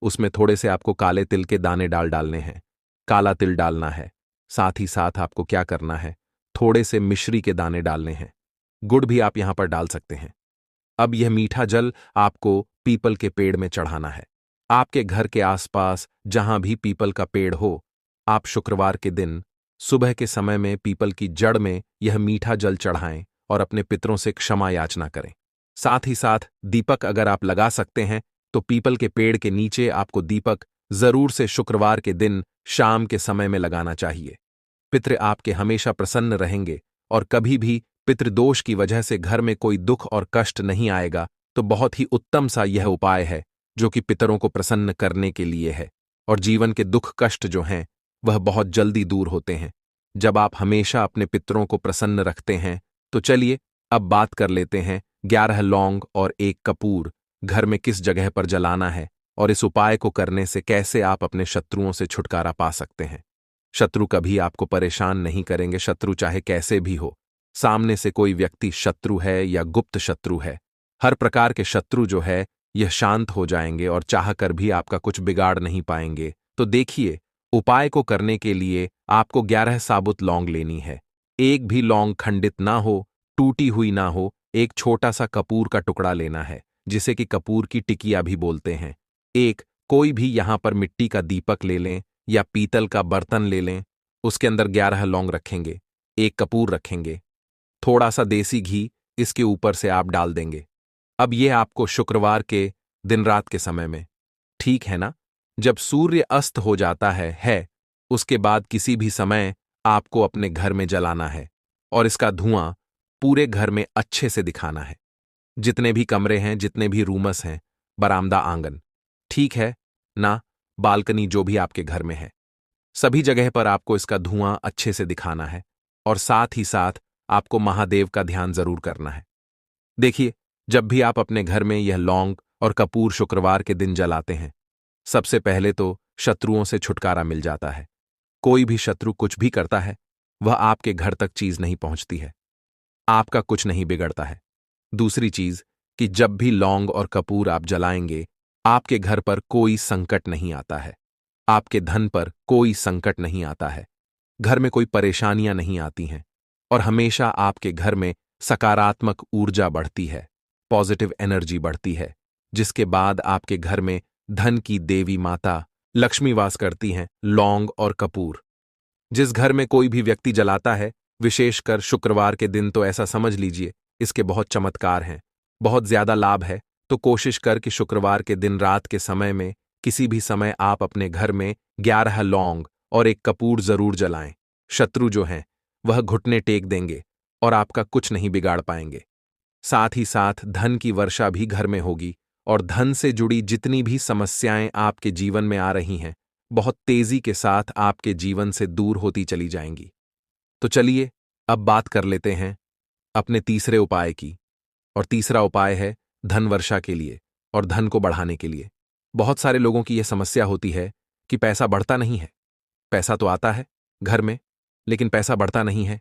Speaker 1: उसमें थोड़े से आपको काले तिल के दाने डालने हैं, काला तिल डालना है। साथ ही साथ आपको क्या करना है, थोड़े से मिश्री के दाने डालने हैं। गुड़ भी आप यहां पर डाल सकते हैं। अब यह मीठा जल आपको पीपल के पेड़ में चढ़ाना है। आपके घर के आसपास जहां भी पीपल का पेड़ हो, आप शुक्रवार के दिन सुबह के समय में पीपल की जड़ में यह मीठा जल चढ़ाएं और अपने पितरों से क्षमा याचना करें। साथ ही साथ दीपक अगर आप लगा सकते हैं तो पीपल के पेड़ के नीचे आपको दीपक जरूर से शुक्रवार के दिन शाम के समय में लगाना चाहिए। पितृ आपके हमेशा प्रसन्न रहेंगे और कभी भी पितृदोष की वजह से घर में कोई दुख और कष्ट नहीं आएगा। तो बहुत ही उत्तम सा यह उपाय है जो कि पितरों को प्रसन्न करने के लिए है, और जीवन के दुख कष्ट जो हैं वह बहुत जल्दी दूर होते हैं जब आप हमेशा अपने पितरों को प्रसन्न रखते हैं। तो चलिए अब बात कर लेते हैं 11 लौंग और एक कपूर घर में किस जगह पर जलाना है, और इस उपाय को करने से कैसे आप अपने शत्रुओं से छुटकारा पा सकते हैं। शत्रु कभी आपको परेशान नहीं करेंगे, शत्रु चाहे कैसे भी हो। सामने से कोई व्यक्ति शत्रु है या गुप्त शत्रु है, हर प्रकार के शत्रु जो है यह शांत हो जाएंगे और चाहकर भी आपका कुछ बिगाड़ नहीं पाएंगे। तो देखिए, उपाय को करने के लिए आपको 11 साबुत लौंग लेनी है। एक भी लौंग खंडित ना हो, टूटी हुई ना हो। एक छोटा सा कपूर का टुकड़ा लेना है, जिसे कि कपूर की टिकिया भी बोलते हैं। एक कोई भी यहां पर मिट्टी का दीपक ले लें या पीतल का बर्तन ले लें। उसके अंदर 11 लौंग रखेंगे, एक कपूर रखेंगे, थोड़ा सा देसी घी इसके ऊपर से आप डाल देंगे। अब यह आपको शुक्रवार के दिन रात के समय में, ठीक है ना, जब सूर्य अस्त हो जाता है, उसके बाद किसी भी समय आपको अपने घर में जलाना है और इसका धुआं पूरे घर में अच्छे से दिखाना है। जितने भी कमरे हैं, जितने भी रूमस हैं, बरामदा, आंगन, ठीक है ना, बालकनी, जो भी आपके घर में है, सभी जगह पर आपको इसका धुआं अच्छे से दिखाना है। और साथ ही साथ आपको महादेव का ध्यान जरूर करना है। देखिए, जब भी आप अपने घर में यह लौंग और कपूर शुक्रवार के दिन जलाते हैं, सबसे पहले तो शत्रुओं से छुटकारा मिल जाता है। कोई भी शत्रु कुछ भी करता है, वह आपके घर तक चीज नहीं पहुंचती है, आपका कुछ नहीं बिगड़ता है। दूसरी चीज, कि जब भी लौंग और कपूर आप जलाएंगे, आपके घर पर कोई संकट नहीं आता है, आपके धन पर कोई संकट नहीं आता है, घर में कोई परेशानियां नहीं आती हैं और हमेशा आपके घर में सकारात्मक ऊर्जा बढ़ती है, पॉजिटिव एनर्जी बढ़ती है, जिसके बाद आपके घर में धन की देवी माता लक्ष्मी वास करती हैं। लौंग और कपूर जिस घर में कोई भी व्यक्ति जलाता है, विशेषकर शुक्रवार के दिन, तो ऐसा समझ लीजिए इसके बहुत चमत्कार हैं, बहुत ज्यादा लाभ है। तो कोशिश कर कि शुक्रवार के दिन रात के समय में किसी भी समय आप अपने घर में 11 लौंग और एक कपूर जरूर जलाएं। शत्रु जो हैं वह घुटने टेक देंगे और आपका कुछ नहीं बिगाड़ पाएंगे। साथ ही साथ धन की वर्षा भी घर में होगी और धन से जुड़ी जितनी भी समस्याएं आपके जीवन में आ रही हैं, बहुत तेजी के साथ आपके जीवन से दूर होती चली जाएंगी। तो चलिए अब बात कर लेते हैं अपने तीसरे उपाय की। और तीसरा उपाय है धन वर्षा के लिए और धन को बढ़ाने के लिए। बहुत सारे लोगों की यह समस्या होती है कि पैसा बढ़ता नहीं है। पैसा तो आता है घर में, लेकिन पैसा बढ़ता नहीं है।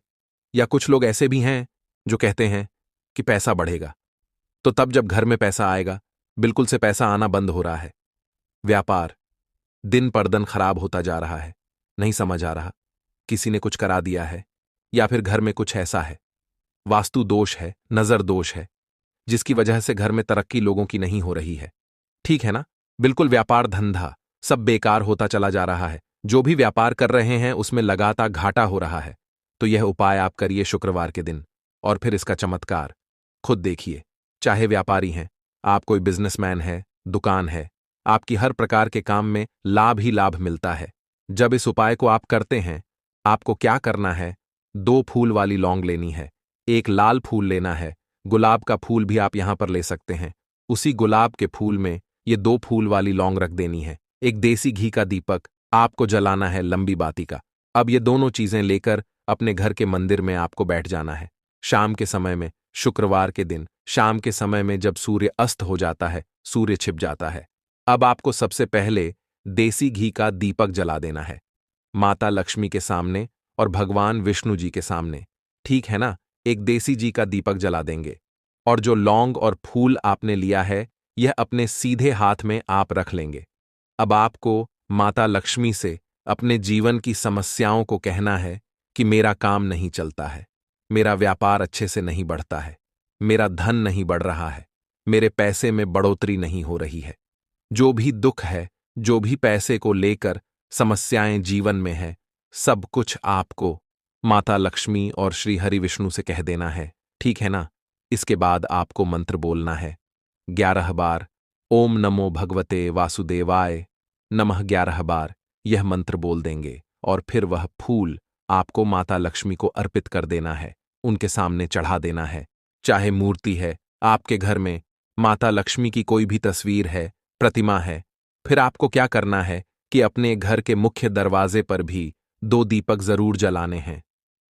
Speaker 1: या कुछ लोग ऐसे भी हैं जो कहते हैं कि पैसा बढ़ेगा, तो तब जब घर में पैसा आएगा, बिल्कुल से पैसा आना बंद हो रहा है। व्यापार दिन पर दिन खराब होता जा रहा है, नहीं समझ आ रहा, किसी ने कुछ करा दिया है या फिर घर में कुछ ऐसा है, वास्तु दोष है, नजर दोष है, जिसकी वजह से घर में तरक्की लोगों की नहीं हो रही है। ठीक है ना? बिल्कुल व्यापार धंधा सब बेकार होता चला जा रहा है। जो भी व्यापार कर रहे हैं उसमें लगातार घाटा हो रहा है। तो यह उपाय आप करिए शुक्रवार के दिन और फिर इसका चमत्कार खुद देखिए। चाहे व्यापारी हैं, आप कोई बिजनेसमैन है, दुकान है, आपकी हर प्रकार के काम में लाभ ही लाभ मिलता है। जब इस उपाय को आप करते हैं, आपको क्या करना है, 2 फूल वाली लौंग लेनी है, एक लाल फूल लेना है, गुलाब का फूल भी आप यहां पर ले सकते हैं। उसी गुलाब के फूल में ये 2 फूल वाली लौंग रख देनी है। एक देसी घी का दीपक आपको जलाना है, लंबी बाती का। अब ये दोनों चीजें लेकर अपने घर के मंदिर में आपको बैठ जाना है। शाम के समय में, शुक्रवार के दिन शाम के समय में जब सूर्य अस्त हो जाता है, सूर्य छिप जाता है, अब आपको सबसे पहले देसी घी का दीपक जला देना है, माता लक्ष्मी के सामने और भगवान विष्णु जी के सामने। ठीक है ना? एक देसी घी का दीपक जला देंगे और जो लौंग और फूल आपने लिया है, यह अपने सीधे हाथ में आप रख लेंगे। अब आपको माता लक्ष्मी से अपने जीवन की समस्याओं को कहना है कि मेरा काम नहीं चलता है, मेरा व्यापार अच्छे से नहीं बढ़ता है, मेरा धन नहीं बढ़ रहा है, मेरे पैसे में बढ़ोतरी नहीं हो रही है। जो भी दुख है, जो भी पैसे को लेकर समस्याएं जीवन में है, सब कुछ आपको माता लक्ष्मी और श्री हरि विष्णु से कह देना है। ठीक है ना? इसके बाद आपको मंत्र बोलना है 11 बार, ओम नमो भगवते वासुदेवाय नमः 11 बार यह मंत्र बोल देंगे और फिर वह फूल आपको माता लक्ष्मी को अर्पित कर देना है, उनके सामने चढ़ा देना है। चाहे मूर्ति है आपके घर में, माता लक्ष्मी की कोई भी तस्वीर है, प्रतिमा है, फिर आपको क्या करना है कि अपने घर के मुख्य दरवाजे पर भी 2 दीपक जरूर जलाने हैं,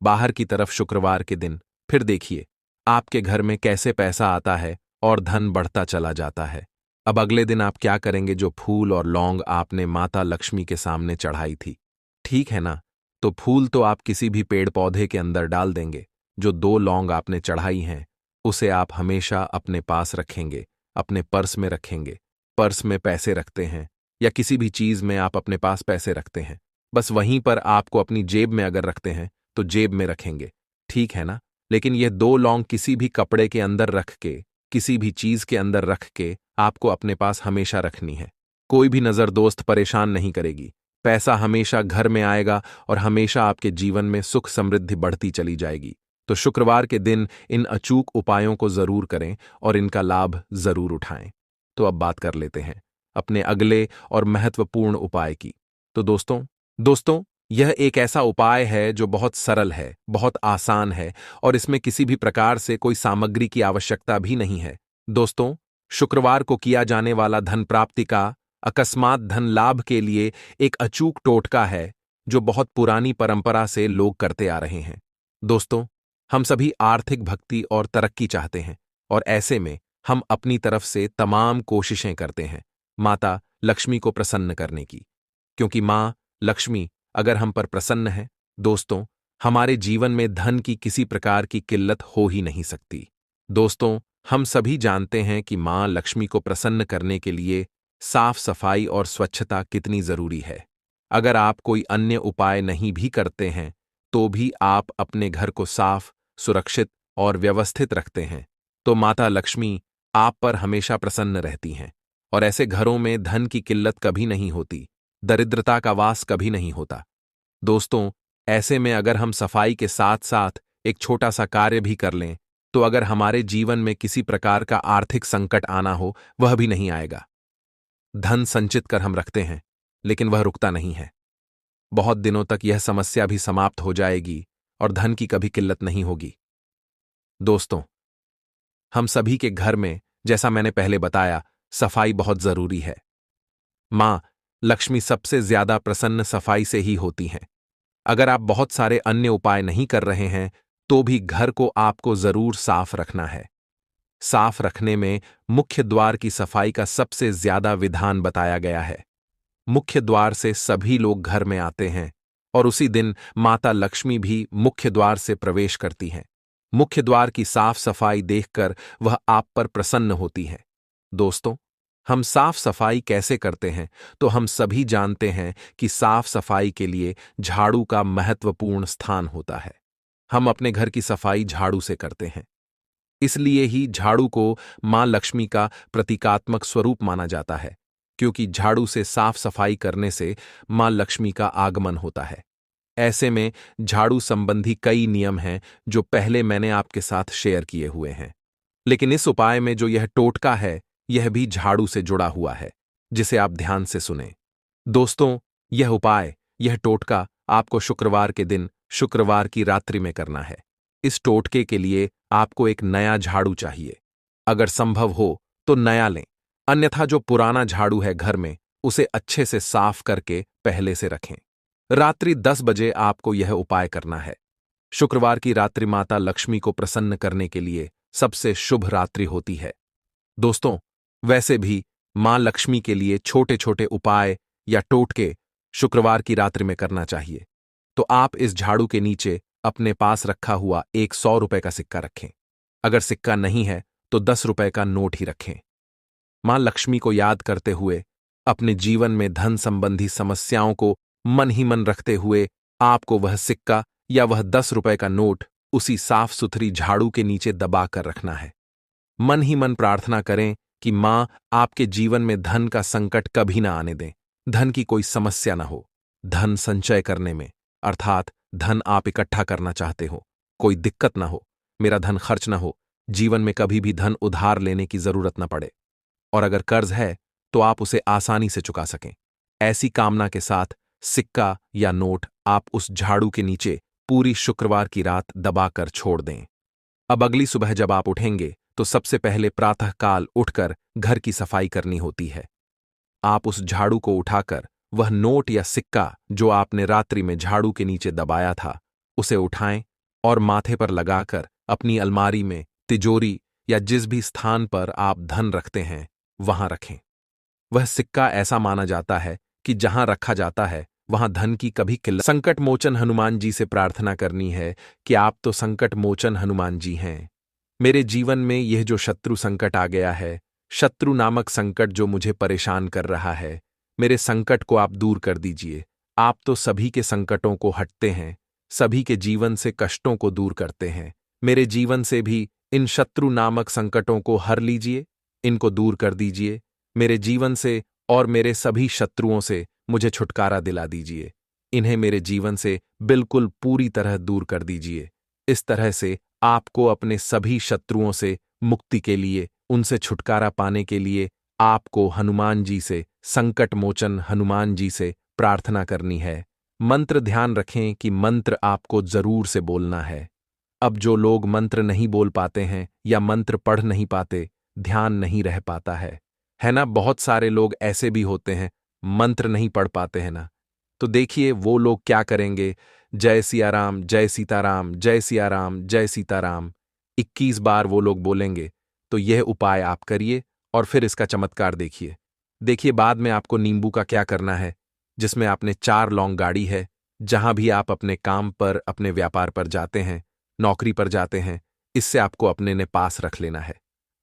Speaker 1: बाहर की तरफ शुक्रवार के दिन। फिर देखिए आपके घर में कैसे पैसा आता है और धन बढ़ता चला जाता है। अब अगले दिन आप क्या करेंगे? जो फूल और लौंग आपने माता लक्ष्मी के सामने चढ़ाई थी, ठीक है ना, तो फूल तो आप किसी भी पेड़ पौधे के अंदर डाल देंगे। जो 2 लौंग आपने चढ़ाई हैं, उसे आप हमेशा अपने पास रखेंगे, अपने पर्स में रखेंगे। पर्स में पैसे रखते हैं या किसी भी चीज में आप अपने पास पैसे रखते हैं, बस वहीं पर आपको अपनी जेब में अगर रखते हैं तो जेब में रखेंगे। ठीक है ना? लेकिन ये 2 लौंग किसी भी कपड़े के अंदर रख के, किसी भी चीज के अंदर रख के आपको अपने पास हमेशा रखनी है। कोई भी नजर दोस्त परेशान नहीं करेगी, पैसा हमेशा घर में आएगा और हमेशा आपके जीवन में सुख समृद्धि बढ़ती चली जाएगी। तो शुक्रवार के दिन इन अचूक उपायों को जरूर करें और इनका लाभ जरूर उठाएं। तो अब बात कर लेते हैं अपने अगले और महत्वपूर्ण उपाय की। तो दोस्तों यह एक ऐसा उपाय है जो बहुत सरल है, बहुत आसान है और इसमें किसी भी प्रकार से कोई सामग्री की आवश्यकता भी नहीं है। दोस्तों, शुक्रवार को किया जाने वाला धन प्राप्ति का, अकस्मात धन लाभ के लिए एक अचूक टोटका है जो बहुत पुरानी परंपरा से लोग करते आ रहे हैं। दोस्तों, हम सभी आर्थिक भक्ति और तरक्की चाहते हैं और ऐसे में हम अपनी तरफ से तमाम कोशिशें करते हैं माता लक्ष्मी को प्रसन्न करने की, क्योंकि मां लक्ष्मी अगर हम पर प्रसन्न है, दोस्तों, हमारे जीवन में धन की किसी प्रकार की किल्लत हो ही नहीं सकती। दोस्तों, हम सभी जानते हैं कि माँ लक्ष्मी को प्रसन्न करने के लिए साफ सफाई और स्वच्छता कितनी जरूरी है। अगर आप कोई अन्य उपाय नहीं भी करते हैं, तो भी आप अपने घर को साफ, सुरक्षित और व्यवस्थित रखते हैं, तो माता लक्ष्मी आप पर हमेशा प्रसन्न रहती हैं। और ऐसे घरों में धन की किल्लत कभी नहीं होती, दरिद्रता का वास कभी नहीं होता। दोस्तों, ऐसे में अगर हम सफाई के साथ साथ एक छोटा सा कार्य भी कर लें, तो अगर हमारे जीवन में किसी प्रकार का आर्थिक संकट आना हो, वह भी नहीं आएगा। धन संचित कर हम रखते हैं, लेकिन वह रुकता नहीं है। बहुत दिनों तक यह समस्या भी समाप्त हो जाएगी और धन की कभी किल्लत नहीं होगी। दोस्तों, हम सभी के घर में, जैसा मैंने पहले बताया, सफाई बहुत जरूरी है। मां लक्ष्मी सबसे ज्यादा प्रसन्न सफाई से ही होती हैं। अगर आप बहुत सारे अन्य उपाय नहीं कर रहे हैं, तो भी घर को आपको जरूर साफ रखना है। साफ रखने में मुख्य द्वार की सफाई का सबसे ज्यादा विधान बताया गया है। मुख्य द्वार से सभी लोग घर में आते हैं और उसी दिन माता लक्ष्मी भी मुख्य द्वार से प्रवेश करती हैं। मुख्य द्वार की साफ सफाई देखकर वह आप पर प्रसन्न होती है। दोस्तों, हम साफ सफाई कैसे करते हैं, तो हम सभी जानते हैं कि साफ सफाई के लिए झाड़ू का महत्वपूर्ण स्थान होता है। हम अपने घर की सफाई झाड़ू से करते हैं। इसलिए ही झाड़ू को मां लक्ष्मी का प्रतीकात्मक स्वरूप माना जाता है, क्योंकि झाड़ू से साफ सफाई करने से मां लक्ष्मी का आगमन होता है। ऐसे में झाड़ू संबंधी कई नियम हैं जो पहले मैंने आपके साथ शेयर किए हुए हैं, लेकिन इस उपाय में जो यह टोटका है, यह भी झाड़ू से जुड़ा हुआ है, जिसे आप ध्यान से सुनें। दोस्तों, यह उपाय, यह टोटका आपको शुक्रवार के दिन, शुक्रवार की रात्रि में करना है। इस टोटके के लिए आपको एक नया झाड़ू चाहिए। अगर संभव हो तो नया लें, अन्यथा जो पुराना झाड़ू है घर में, उसे अच्छे से साफ करके पहले से रखें। रात्रि 10 बजे आपको यह उपाय करना है। शुक्रवार की रात्रि माता लक्ष्मी को प्रसन्न करने के लिए सबसे शुभ रात्रि होती है। दोस्तों, वैसे भी मां लक्ष्मी के लिए छोटे छोटे उपाय या टोटके शुक्रवार की रात्रि में करना चाहिए। तो आप इस झाड़ू के नीचे अपने पास रखा हुआ एक 100 रुपए का सिक्का रखें। अगर सिक्का नहीं है तो 10 रुपए का नोट ही रखें। मां लक्ष्मी को याद करते हुए, अपने जीवन में धन संबंधी समस्याओं को मन ही मन रखते हुए, आपको वह सिक्का या वह 10 रुपए का नोट उसी साफ सुथरी झाड़ू के नीचे दबा कर रखना है। मन ही मन प्रार्थना करें कि मां आपके जीवन में धन का संकट कभी ना आने दें, धन की कोई समस्या ना हो। धन संचय करने में, अर्थात धन आप इकट्ठा करना चाहते हो, कोई दिक्कत ना हो, मेरा धन खर्च ना हो, जीवन में कभी भी धन उधार लेने की जरूरत ना पड़े, और अगर कर्ज है तो आप उसे आसानी से चुका सकें। ऐसी कामना के साथ सिक्का या नोट आप उस झाड़ू के नीचे पूरी शुक्रवार की रात दबाकर छोड़ दें। अब अगली सुबह जब आप उठेंगे, तो सबसे पहले प्रातःकाल उठकर घर की सफाई करनी होती है। आप उस झाड़ू को उठाकर वह नोट या सिक्का जो आपने रात्रि में झाड़ू के नीचे दबाया था, उसे उठाएं और माथे पर लगाकर अपनी अलमारी में, तिजोरी या जिस भी स्थान पर आप धन रखते हैं, वहां रखें। वह सिक्का ऐसा माना जाता है कि जहां रखा जाता है, वहां धन की कभी किल्लत। संकट मोचन हनुमान जी से प्रार्थना करनी है कि आप तो संकट मोचन हनुमान जी हैं। मेरे जीवन में यह जो शत्रु संकट आ गया है, शत्रु नामक संकट जो मुझे परेशान कर रहा है, मेरे संकट को आप दूर कर दीजिए। आप तो सभी के संकटों को हटते हैं, सभी के जीवन से कष्टों को दूर करते हैं। मेरे जीवन से भी इन शत्रु नामक संकटों को हर लीजिए, इनको दूर कर दीजिए। मेरे जीवन से और मेरे सभी शत्रुओं से मुझे छुटकारा दिला दीजिए। इन्हें मेरे जीवन से बिल्कुल पूरी तरह दूर कर दीजिए। इस तरह से आपको अपने सभी शत्रुओं से मुक्ति के लिए, उनसे छुटकारा पाने के लिए आपको हनुमान जी से, संकट मोचन हनुमान जी से प्रार्थना करनी है। मंत्र ध्यान रखें कि मंत्र आपको जरूर से बोलना है। अब जो लोग मंत्र नहीं बोल पाते हैं या मंत्र पढ़ नहीं पाते, ध्यान नहीं रह पाता है ना। बहुत सारे लोग ऐसे भी होते हैं, मंत्र नहीं पढ़ पाते हैं ना। तो देखिए वो लोग क्या करेंगे, जय सिया राम, जय सीताराम, जय सिया राम, जय सीताराम 21 बार वो लोग बोलेंगे। तो यह उपाय आप करिए और फिर इसका चमत्कार देखिए। देखिए बाद में आपको नींबू का क्या करना है, जिसमें आपने 4 लौंग गाड़ी है। जहां भी आप अपने काम पर, अपने व्यापार पर जाते हैं, नौकरी पर जाते हैं, इससे आपको अपने ने पास रख लेना है।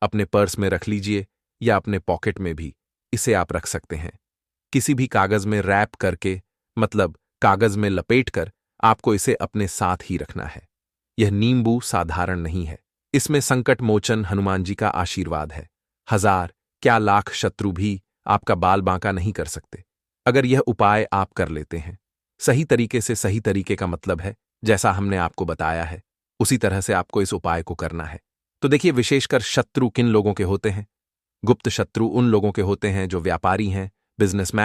Speaker 1: अपने पर्स में रख लीजिए या अपने पॉकेट में भी इसे आप रख सकते हैं। किसी भी कागज में रैप करके, मतलब कागज में लपेटकर, आपको इसे अपने साथ ही रखना है। यह नींबू साधारण नहीं है, इसमें संकट मोचन हनुमान जी का आशीर्वाद है। हजार क्या लाख शत्रु भी आपका बाल बांका नहीं कर सकते, अगर यह उपाय आप कर लेते हैं सही तरीके से। सही तरीके का मतलब है जैसा हमने आपको बताया है उसी तरह से आपको इस उपाय को करना है। तो देखिए, विशेषकर शत्रु किन लोगों के होते हैं? गुप्त शत्रु उन लोगों के होते हैं जो व्यापारी हैं, बिजनेसमैन